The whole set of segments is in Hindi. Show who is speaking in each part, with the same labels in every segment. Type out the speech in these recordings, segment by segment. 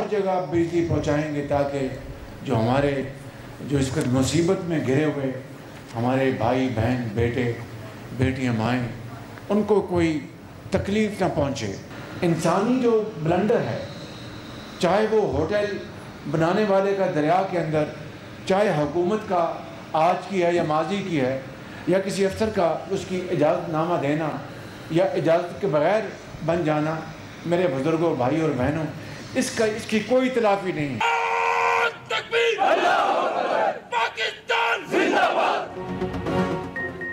Speaker 1: हर जगह बिजली पहुँचाएँगे ताकि जो हमारे जो इस मुसीबत में घिरे हुए हमारे भाई बहन बेटे बेटियाँ माएँ उनको कोई तकलीफ़ ना पहुँचे। इंसानी जो ब्लंडर है, चाहे वो होटल बनाने वाले का दरिया के अंदर, चाहे हुकूमत का आज की है या माजी की है, या किसी अफसर का उसकी इजाज़तनामा देना या इजाज़त के बगैर बन जाना, मेरे बुजुर्गों भाई और बहनों, इसकी कोई तलाफ़ी नहीं है।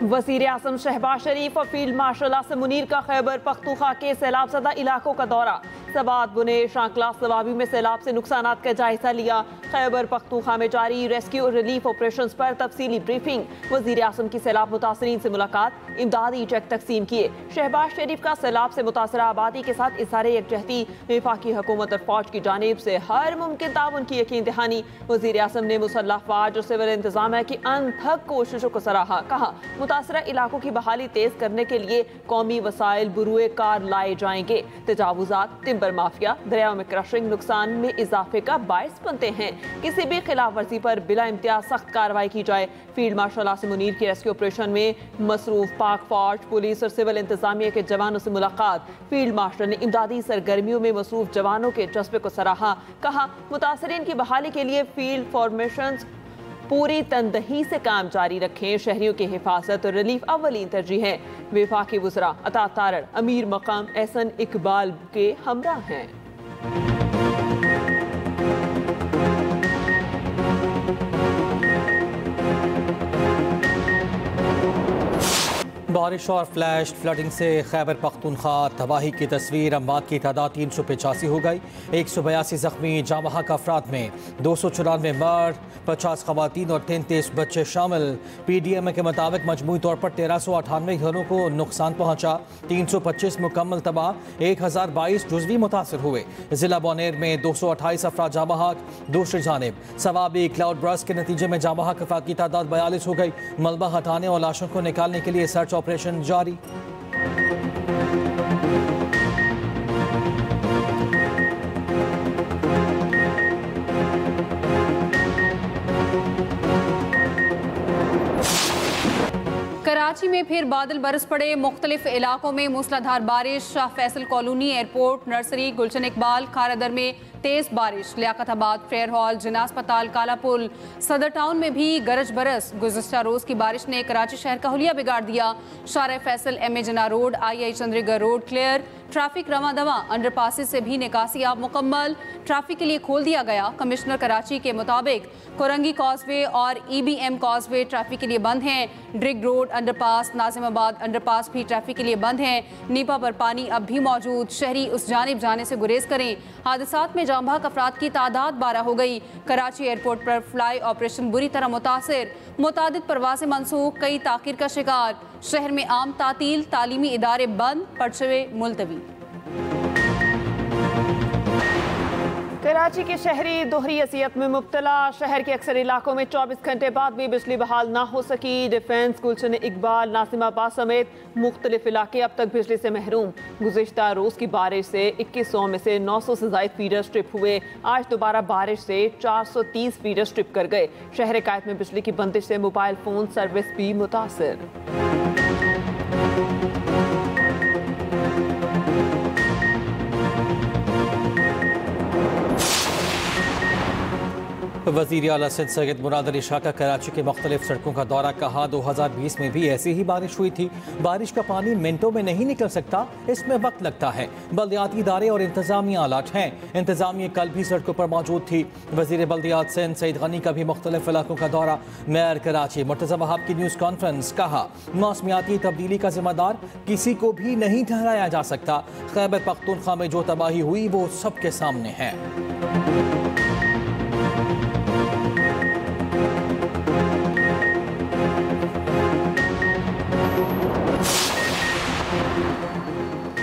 Speaker 2: वज़ीर आज़म शहबाज शरीफ और फील्ड मार्शल आसिम मुनीर का खैबर पख्तूनख्वा के सैलाब ज़दा इलाकों का दौरा। सवात बुने शांकला सवाबी में सैलाब से नुकसानात का जायजा लिया। खैबर पख्तूनख्वा में जारी रेस्क्यू और रिलीफ ऑपरेशंस पर तफसीली ब्रीफिंग। वज़ीर आज़म की सैलाब मुतासरीन से मुलाकात, इमदादी चेक तकसीम किए। शहबाज शरीफ का सैलाब से मुतासरा आबादी के साथ इज़हारे यकजहती, वफाकी हुकूमत और फौज की जानिब से हर मुमकिन ताउन की यकीन दहानी। वज़ीर आज़म ने मुसल्लह फौज और सिविल इंतजामिया की अनथक कोशिशों को सराहा। कहा मुतासरा इलाकों की बहाली तेज करने के लिए कौमी वसाइल बुरुए कार लाए जाएंगे। तजावुजात, टिम्बर माफिया, दरियाओं में क्रशिंग नुकसान में इजाफे का बायस बनते हैं। किसी भी खिलाफ वर्जी पर बिला इम्तियाज सख्त कार्रवाई की जाए। फील्ड मार्शल आसिम मुनीर की रेस्क्यू ऑपरेशन में मसरूफ पाक फौज, पुलिस और सिविल इंतजामिया के जवानों से मुलाकात। फील्ड मार्शल ने इमदादी सरगर्मियों में मसरूफ जवानों के जज्बे को सराहा। कहा मुतासरीन की बहाली के लिए फील्ड फॉर्मेशन पूरी तनदही से काम जारी रखें। शहरियों की हिफाजत और रिलीफ अव्वलीन तरजीह है। वफाकी वज़रा अता तारड़, अमीर मकाम एहसन इकबाल के हमरा हैं।
Speaker 3: बारिश और फ्लैश फ्लडिंग से खैबर पख्तूनख्वा तबाही की तस्वीर। अमवात की तादाद 385 हो गई। 182 जख्मी। जामहा का अफराद में 294 मर्द, 50 खवातीन और 33 बच्चे शामिल। PDM के मुताबिक मजमूई तौर पर 1398 घरों को नुकसान पहुँचा। 325 मुकम्मल तबाह, 1022 जुज़वी मुतासर हुए। ज़िला बौनेर में 228 अफराद जामहा। दूसरी जानिब सवाबी क्लाउड ब्रस्ट के नतीजे में जामहा की अफराद की तादाद 42 हो गई। मलबा हटाने और लाशों को निकालने के लिए सर्च ऑपरेशन जारी।
Speaker 4: कराची में फिर बादल बरस पड़े। मुख्तलिफ इलाकों में मूसलाधार बारिश। Shah Faisal colony, airport, nursery, Gulshan Iqbal, Kharadar में तेज बारिश। लियाकताबाद, फेयर हॉल, जिना अस्पताल, कालापुल, सदर टाउन में भी गरज बरस। गुज़िश्ता रोज की बारिश ने कराची शहर का हुलिया बिगाड़ दिया। Shah Faisal, MA Jinnah road, II Chundrigar road clear. Traffic रवा दवा। अंडरपासेस से भी निकासी अब मुकम्मल। ट्रैफिक के लिए खोल दिया गया। कमिश्नर कराची के मुताबिक कोरंगी कॉजवे और EBM कॉजवे ट्रैफिक के लिए बंद हैं। Drigh road underpass, Nazimabad underpass भी ट्रैफिक के लिए बंद हैं। नीपा पर पानी अब भी मौजूद। शहरी उस जानिब जाने से गुरेज करें। हादसात में जामबाग अफराद की तादाद 12 हो गई। कराची एयरपोर्ट पर फ्लाई ऑपरेशन बुरी तरह मुतासिर। मुतादिद परवाज़ें मनसूख, कई ताखिर का शिकार। शहर में आम तातील, तालीमी इदारे बंद, पढ़शवे मुलतवी।
Speaker 2: कराची के शहरी दोहरी असियत में मुब्तला। शहर के अक्सर इलाकों में 24 घंटे बाद भी बिजली बहाल ना हो सकी। डिफेंस, गुलशन इकबाल, नासिमाबाद समेत मुख्तलिफ इलाके अब तक बिजली से महरूम। गुज़िश्ता रोज़ की बारिश से 2100 में से 900 से ज़ायद फीडर स्ट्रिप हुए। आज दोबारा बारिश से 430 फीडर स्ट्रिप कर गए। शहर कायद में बिजली की बंदिश से मोबाइल फ़ोन सर्विस भी मुतासिर।
Speaker 3: वज़ीर आला सिंध सैयद मुराद अली शाह का कराची के मुख्तलिफ सड़कों का दौरा। कहा 2020 में भी ऐसी ही बारिश हुई थी। बारिश का पानी मिनटों में नहीं निकल सकता, इसमें वक्त लगता है। बल्दियाती इदारे और इंतजामिया अलर्ट हैं। इंतजामिया कल भी सड़कों पर मौजूद थी। वज़ीर बल्दियात सिंध सईद गनी का भी मुख्तलिफ इलाकों का दौरा। मेयर कराची मुर्तज़ा वहाब की न्यूज़ कॉन्फ्रेंस। कहा मौसमियाती तब्दीली का जिम्मेदार किसी को भी नहीं ठहराया जा सकता। खैबर पख्तूनख्वा में जो तबाही हुई वो सबके सामने है।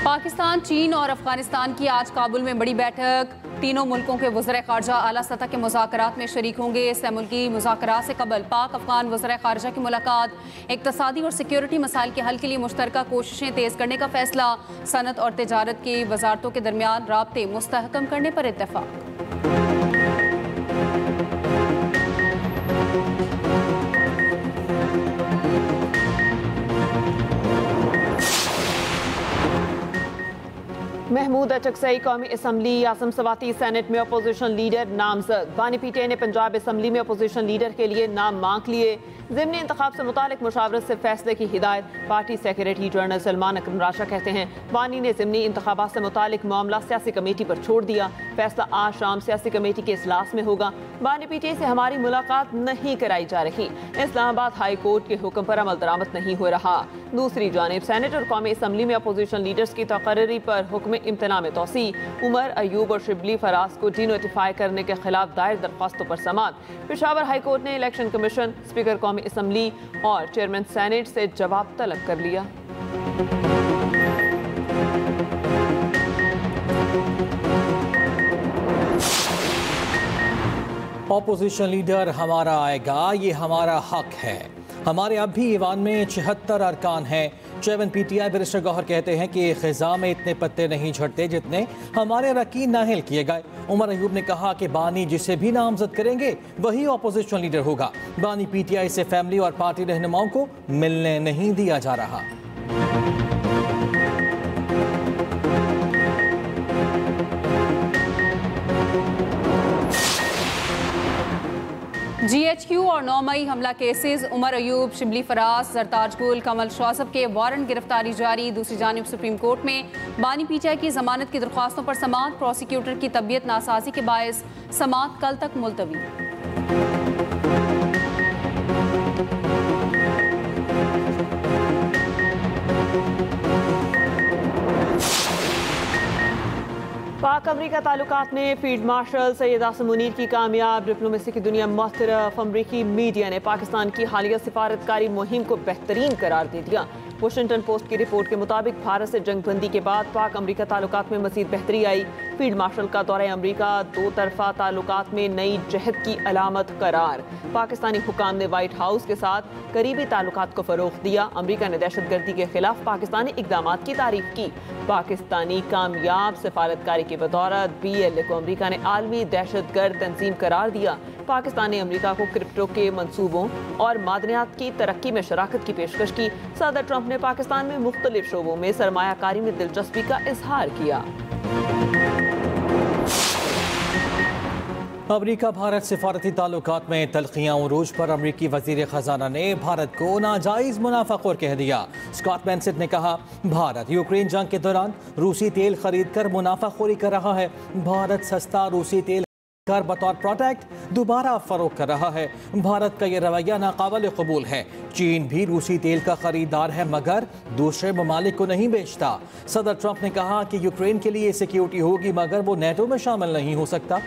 Speaker 4: पाकिस्तान, चीन और अफगानिस्तान की आज काबुल में बड़ी बैठक। तीनों मुल्कों के वज़ीर ख़ारजा आला सतह के मुज़ाकरात में शरीक होंगे। सहमुल्की मुज़ाकरात से कबल पाक अफगान वज़ीर ख़ारजा की मुलाकात। इक़्तिसादी और सिक्योरिटी मसाइल के हल के लिए मुश्तरका कोशिशें तेज़ करने का फैसला। सनत और तिजारत की वजारतों के दरमियान राब्ते मुस्तहकम करने पर इत्तेफाक।
Speaker 2: महमूद अचकसई कौमी असम्बली आसम सवाती सेनेट में अपोजिशन लीडर नामजद। बानी पीटीआई ने पंजाब असम्बली में अपोजिशन लीडर के लिए नाम मांग लिए। ज़िमनी इंतखाब से मुतालिक मुशावरत से फैसले की हिदायत। पार्टी सेक्रेटरी जनरल सलमान अकरम राशा कहते हैं बानी ने ज़िमनी इंतखाबात से मुतालिक मामला सियासी कमेटी पर छोड़ दिया। फैसला आज शाम सियासी कमेटी के इजलास में होगा। बानी पीटीआई से हमारी मुलाकात नहीं कराई जा रही। इस्लामाबाद हाई कोर्ट के हुक्म पर अमल दरामद नहीं हो रहा। दूसरी जानिब सेनेट और कौमी असम्बली में अपोजिशन लीडर्स की तकर्री पर हुक्म इम्तना में तोसी। उमर अयूब और शिबली फराज को डिनोटिफाई करने के खिलाफ दायर दरख्वास्तों पर समाअत। पेशावर हाई कोर्ट ने इलेक्शन कमीशन, स्पीकर कौमी असम्बली और चेयरमैन सेनेट से जवाब तलब कर लिया।
Speaker 3: ऑपोजिशन लीडर हमारा आएगा, ये हमारा हक है। हमारे अब भी ईवान में 76 अरकान हैं। चेयरमैन पीटीआई बैरिस्टर गौहर कहते हैं कि ख़िज़ा में इतने पत्ते नहीं झड़ते जितने हमारे अरकान नाहिल किए गए। उमर अयूब ने कहा कि बानी जिसे भी नामजद करेंगे वही ऑपोजिशन लीडर होगा। बानी पीटीआई से फैमिली और पार्टी रहनुमाओं को मिलने नहीं दिया जा रहा।
Speaker 4: GHQ और 9 मई हमला केसेस, उमर अयूब, शिबली फराज, सरताज गुल, कमल शौसफ के वारंट गिरफ्तारी जारी। दूसरी जानिब सुप्रीम कोर्ट में बानी पीटीआई की जमानत की दरख्वास्तों पर समाअत। प्रोसिक्यूटर की तबीयत नासाजी के बायस समाअत कल तक मुलतवी।
Speaker 2: पाक अमरीका ताल्लुकात में फील्ड मार्शल सैयद आसिम मुनीर की कामयाब डिप्लोमेसी की दुनिया मुख्तरफ। अमरीकी मीडिया ने पाकिस्तान की हालिया सिफारतकारी मुहिम को बेहतरीन करार दे दिया। वाशिंगटन पोस्ट की रिपोर्ट के मुताबिक भारत से जंगबंदी के बाद पाक अमरीका ताल्लुकात में मजीद बेहतरी आई। फील्ड मार्शल का दौरा अमरीका दो तरफा ताल्लुकात में नई जहद की अलामत करार। पाकिस्तानी हुकाम ने व्हाइट हाउस के साथ करीबी ताल्लुकात को फरोग दिया। अमरीका ने दहशतगर्दी के खिलाफ पाकिस्तानी इकदामात की तारीफ की। पाकिस्तानी कामयाब सिफारतकारी की बदौलत BLA को अमरीका ने आलमी दहशतगर्द तंजीम करार दिया। पाकिस्तान ने अमरीका को क्रिप्टो के मंसूबों और मादनियात की तरक्की में शराकत की पेशकश की। सदर ट्रंप ने पाकिस्तान में मुख्तलिफ शोबों में सरमायाकारी में दिलचस्पी का इजहार किया।
Speaker 3: अमरीका भारत सिफारती ताल्लुकात में तल्खियां उरूज पर अमरीकी वजीर खजाना ने भारत को नाजायज मुनाफाखोर कह दिया। स्कॉट बेंसेट ने कहा भारत यूक्रेन जंग के दौरान रूसी तेल खरीद कर मुनाफाखोरी कर रहा है। भारत सस्ता रूसी तेल कर बतौर प्रोडक्ट दोबारा फरोख्त कर रहा है। भारत का यह रवैया नाकाबिल कबूल है। चीन भी रूसी तेल का खरीदार है मगर दूसरे ममालिक को नहीं बेचता। सदर ट्रंप ने कहा कि यूक्रेन के लिए सिक्योरिटी होगी मगर वो नेटो में शामिल नहीं हो सकता।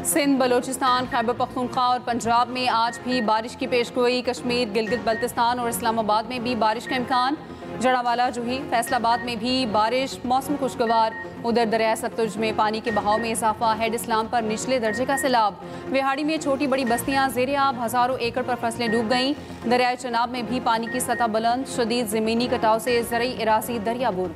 Speaker 4: सिंध, बलोचिस्तान, खैबर पख्तूनख्वा और पंजाब में आज भी बारिश की पेशगोई। कश्मीर, गिलगित बल्तिस्तान और इस्लामाबाद में भी बारिश का इम्कान। जड़ावाला, जूही, फैसलाबाद में भी बारिश, मौसम खुशगवार। उधर दरिया सतलुज में पानी के बहाव में इजाफा। हेड इस्लाम पर निचले दर्जे का सैलाब। विहाड़ी में छोटी बड़ी बस्तियां ज़ेरे आब, हज़ारों एकड़ पर फसलें डूब गईं। दरियाए चनाब में भी पानी की सतह बुलंद। शदीद ज़मीनी कटाव से ज़रई इरासी दरियाबुर्द।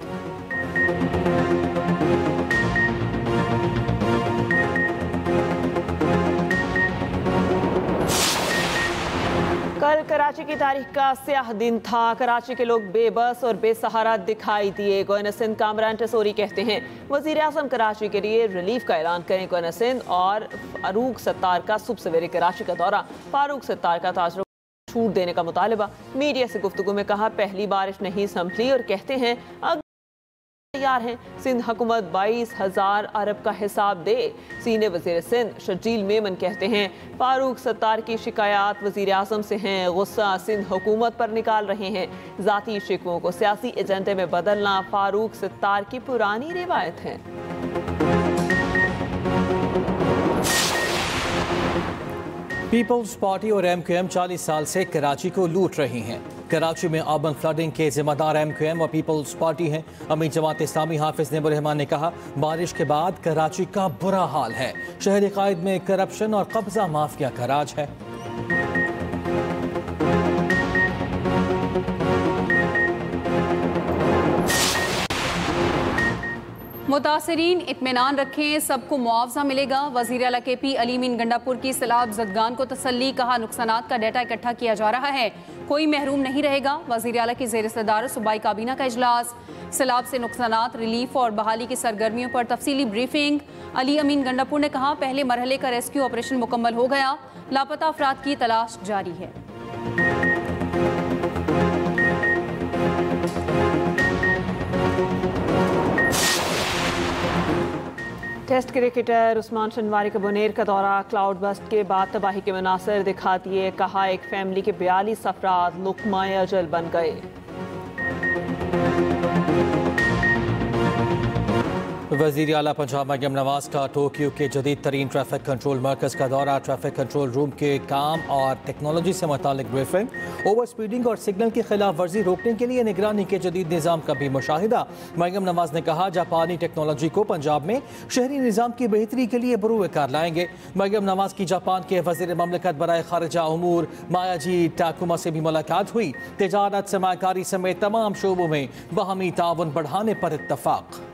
Speaker 2: कल कराची की तारीख का स्याह दिन था। कराची के लोग बेबस और बेसहारा दिखाई दिए। गवर्नर सिंध कामरान टसोरी कहते हैं वजीर आज़म कराची के लिए रिलीफ का ऐलान करें। गवर्नर सिंध और फारूक सत्तार का सुबह सवेरे कराची का दौरा। फारूक सत्तार का ताजर छूट देने का मुतालबा। मीडिया से गुफ्तगू में कहा पहली बारिश नहीं संभली और कहते हैं तैयार हैं। सिंध हुकूमत 22,000 अरब का हिसाब दे। सीनियर वजीर सिंध शर्जील मेमन कहते हैं फारूक सत्तार की शिकायत वजीर आज़म से हैं। गुस्सा सिंध हुकूमत पर निकाल रहे हैं। ज़ाती शिकवों को सियासी एजेंडे में बदलना फारूक सत्तार की पुरानी रिवायत है।
Speaker 3: पीपल्स पार्टी और MQM 40 साल से कराची को लूट रही हैं। कराची में अर्बन फ्लडिंग के जिम्मेदार MQM और पीपल्स पार्टी हैं। अमीर जमात इस्लामी हाफिज नेबुर रहमान ने कहा बारिश के बाद कराची का बुरा हाल है। शहरी कायद में करप्शन और कब्जा माफिया का राज है।
Speaker 4: मुतासरीन इत्मीनान रखें, सबको मुआवजा मिलेगा। वज़ीर आला KP अली अमीन गंडापुर की सैलाब ज़दगान को तसल्ली, कहा नुकसानात का डाटा इकट्ठा किया जा रहा है, कोई महरूम नहीं रहेगा। वज़ीर आला की ज़ेर सदारत सूबाई काबीना का इजलास, सैलाब से नुकसानात, रिलीफ और बहाली की सरगर्मियों पर तफसीली ब्रीफिंग। अली अमीन गंडापुर ने कहा पहले मरहले का रेस्क्यू ऑपरेशन मुकम्मल हो गया, लापता अफराद की तलाश जारी है।
Speaker 2: टेस्ट क्रिकेटर उस्मान शनवारी का बुनेर का दौरा, क्लाउड बस्ट के बाद तबाही के मनासर दिखा दिए, कहा एक फैमिली के 42 अफराद लुक़्माए अजल बन गए।
Speaker 3: वज़ीर आला पंजाब मरियम नवाज का टोक्यो के जदीद तरीन ट्रैफिक कंट्रोल मरकज़ का दौरा, ट्रैफिक कंट्रोल रूम के काम और टेक्नोलॉजी से मुतालिक ब्रीफिंग, ओवर स्पीडिंग और सिग्नल की खिलाफ वर्जी रोकने के लिए निगरानी के जदीद निज़ाम का भी मुशाहिदा। मरियम नवाज ने कहा जापानी टेक्नोलॉजी को पंजाब में शहरी निज़ाम की बेहतरी के लिए बरूए कार लाएंगे। मरियम नवाज की जापान के वज़ीर ममलकत बराए खारिजा उमूर मायाजी टाकुमा से भी मुलाकात हुई। तिजारत, सरमाकारी समेत तमाम शोबों में बाहमी ताउन बढ़ाने पर इत्तफाक।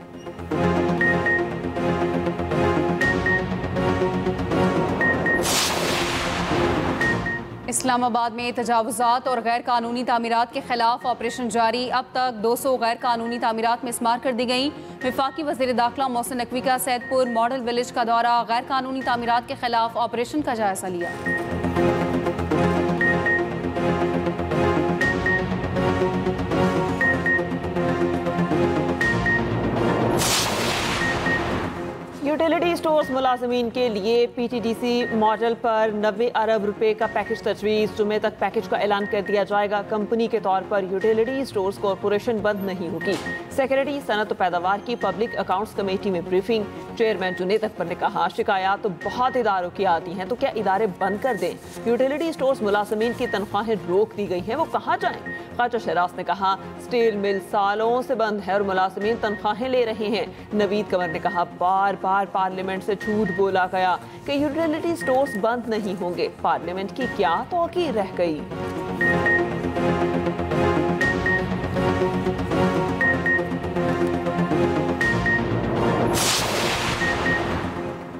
Speaker 4: इस्लामाबाद में तजावुज़ात और गैर कानूनी तामीरात के खिलाफ ऑपरेशन जारी, अब तक 200 गैर कानूनी तामीरात मिसमार कर दी गई। वफाकी वज़ीर दाखिला मोहसिन नकवी का सैदपुर मॉडल विलेज का दौरा, गैर कानूनी तामीरात के खिलाफ ऑपरेशन का जायजा लिया।
Speaker 2: यूटिलिटी स्टोर्स मुलाजमीन के लिए PTDC मॉडल पर 90 अरब रुपए का पैकेज तजवीज़, जुमे तक पैकेज का ऐलान कर दिया जाएगा। कंपनी के तौर पर यूटिलिटी स्टोर्स कॉरपोरेशन बंद नहीं होगी। सेक्रेटरी सनत पैदावार की पब्लिक अकाउंट्स कमेटी में ब्रीफिंग, चेयरमैन जुनेद अकबर ने कहा शिकायत तो बहुत इदारों की आती हैं, तो क्या इदारे बंद कर दें? यूटिलिटी स्टोर्स मुलाजमीन की तनख्वाहें रोक दी गई हैं, वो कहाँ जाएं? ख्वाजा शहराज ने कहा स्टील मिल सालों से बंद है और मुलाजमीन तनख्वाहें ले रहे हैं। नवीद कंवर ने कहा बार बार पार्लियामेंट से झूठ बोला गया कि यूटिलिटी स्टोर्स बंद नहीं होंगे। पार्लियामेंट की क्या तौकीर रह गई?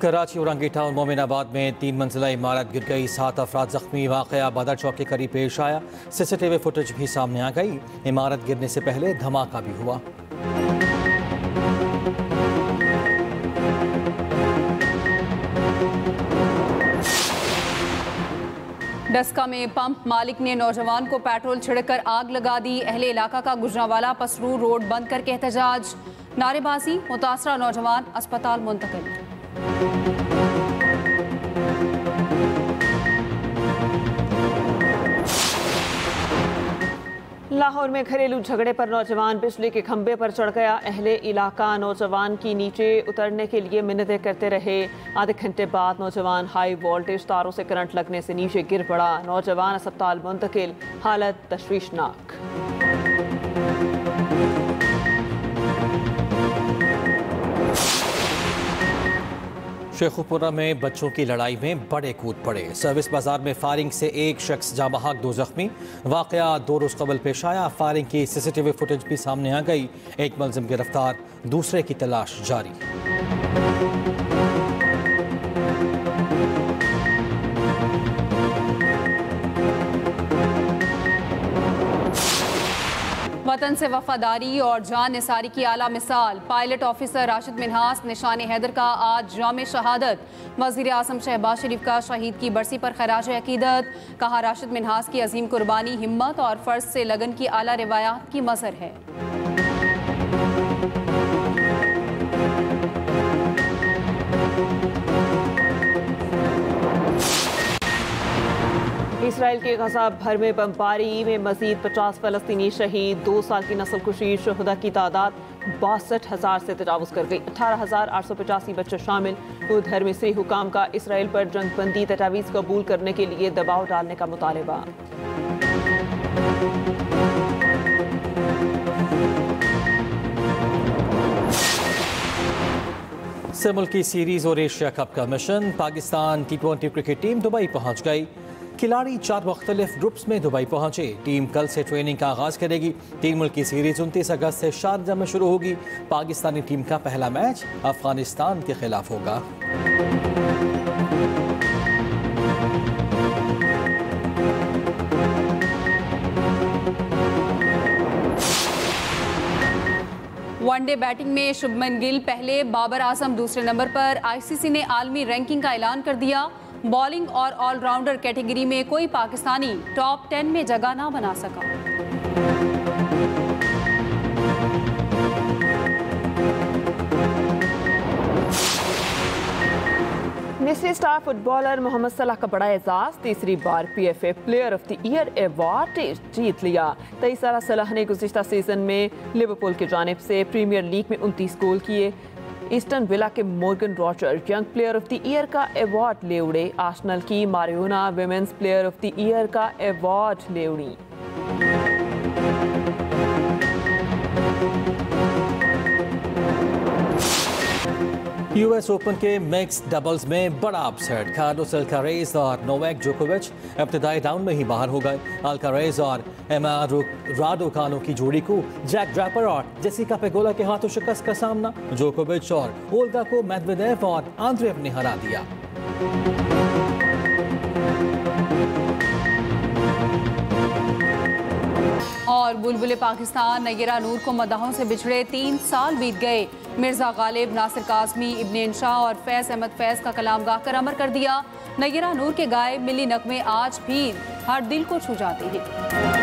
Speaker 3: कराची औरंगी टाउन मोमिनाबाद में 3 मंजिला इमारत गिर गई, 7 अफराद जख्मी। वाक़या बदर चौक के करीब पेश आया। CCTV फुटेज भी सामने आ गई। इमारत गिरने से पहले धमाका भी हुआ।
Speaker 4: डस्का में पंप मालिक ने नौजवान को पेट्रोल छिड़ककर आग लगा दी। अहले इलाका का गुजरावाला पसरूर रोड बंद करके एहतजाज, नारेबाजी, मुतासरा नौजवान अस्पताल मुंतकिल।
Speaker 2: लाहौर में घरेलू झगड़े पर नौजवान बिजली के खंभे पर चढ़ गया। अहले इलाका नौजवान की नीचे उतरने के लिए मिन्नतें करते रहे। आधे घंटे बाद नौजवान हाई वोल्टेज तारों से करंट लगने से नीचे गिर पड़ा। नौजवान अस्पताल मुंतकिल, हालत तशवीशनाक।
Speaker 3: शेखुपुरा में बच्चों की लड़ाई में बड़े कूद पड़े। सर्विस बाजार में फायरिंग से एक शख्स जाँ बहक, 2 जख्मी। वाक़या 2 रोज़ कबल पेश आया। फायरिंग की CCTV फुटेज भी सामने आ गई। एक मुलजिम गिरफ्तार, दूसरे की तलाश जारी।
Speaker 4: वतन से वफादारी और जान निसारी की आला मिसाल, पायलट ऑफिसर राशिद मिन्हास निशान हैदर का आज जाम शहादत। वज़ीर आज़म शहबाज शरीफ का शहीद की बरसी पर खराज अकीदत, कहा राशिद मिन्हास की अजीम कुर्बानी, हिम्मत और फ़र्ज से लगन की आला रिवायात की मज़हर है।
Speaker 2: इसराइल के गज़ा भर में बमबारी में मजीद 50 फ़लस्तीनी शहीद। 2 साल की नस्लकुशी शुहदा की तादाद 62,000 से तजावुज़ कर गई। 18,885 बच्चे शामिल। उधर मिस्री हुकाम का इसराइल पर जंगबंदी तजावीज़ कबूल करने के लिए दबाव डालने का मुतालबा। से मुल्की सीरीज़ और एशिया कप का mission. Pakistan T20 cricket team Dubai पहुंच गई।
Speaker 3: खिलाड़ी 4 मुख्तलिफ ग्रुप्स में दुबई पहुंचे। टीम कल से ट्रेनिंग का आगाज करेगी। 3 मुल्की सीरीज 29 अगस्त से शारजा में शुरू होगी। पाकिस्तानी टीम का पहला मैच अफगानिस्तान के खिलाफ होगा।
Speaker 4: वनडे बैटिंग में शुभमन गिल पहले, बाबर आजम दूसरे नंबर पर। आईसीसी ने आलमी रैंकिंग का ऐलान कर दिया। बॉलिंग और ऑलराउंडर कैटेगरी में कोई पाकिस्तानी टॉप 10 में जगह ना बना सका।
Speaker 2: मिस्री स्टार फुटबॉलर मोहम्मद सलाह का बड़ा एजाज, तीसरी बार PFA player of the year award जीत लिया। 23 साल सलाह ने गुज़िश्ता सीजन में लिवरपूल की जानिब से प्रीमियर लीग में 29 गोल किए। ईस्टर्न विला के Morgan Roger young player of the year का अवार्ड ले उड़े। आर्सेनल की Mariona women's player of the year का अवार्ड ले उड़ी।
Speaker 3: US ओपन के मिक्स डबल्स में बड़ा अपसेट। कार्लोस अल्कारेज और नोवाक जोकोविच इब्तिदाई राउंड में ही बाहर हो गए। अल्कारेज और एमा राडुकानो की जोड़ी को जैक ड्रैपर और जेसिका पेगोला के हाथों शिकस्त का सामना। जोकोविच और ओल्गा को मेदवेदेव और आंद्रेव ने हरा दिया।
Speaker 4: और बुलबुले पाकिस्तान नय्यरा नूर को मदाहों से बिछड़े 3 साल बीत गए। मिर्जा गालिब, नासिर काज़मी, इब्ने इंशाह और फैज़ अहमद फैज़ का कलाम गाकर अमर कर दिया। नय्यरा नूर के गाए मिली नगमे आज भी हर दिल को छू जाते हैं।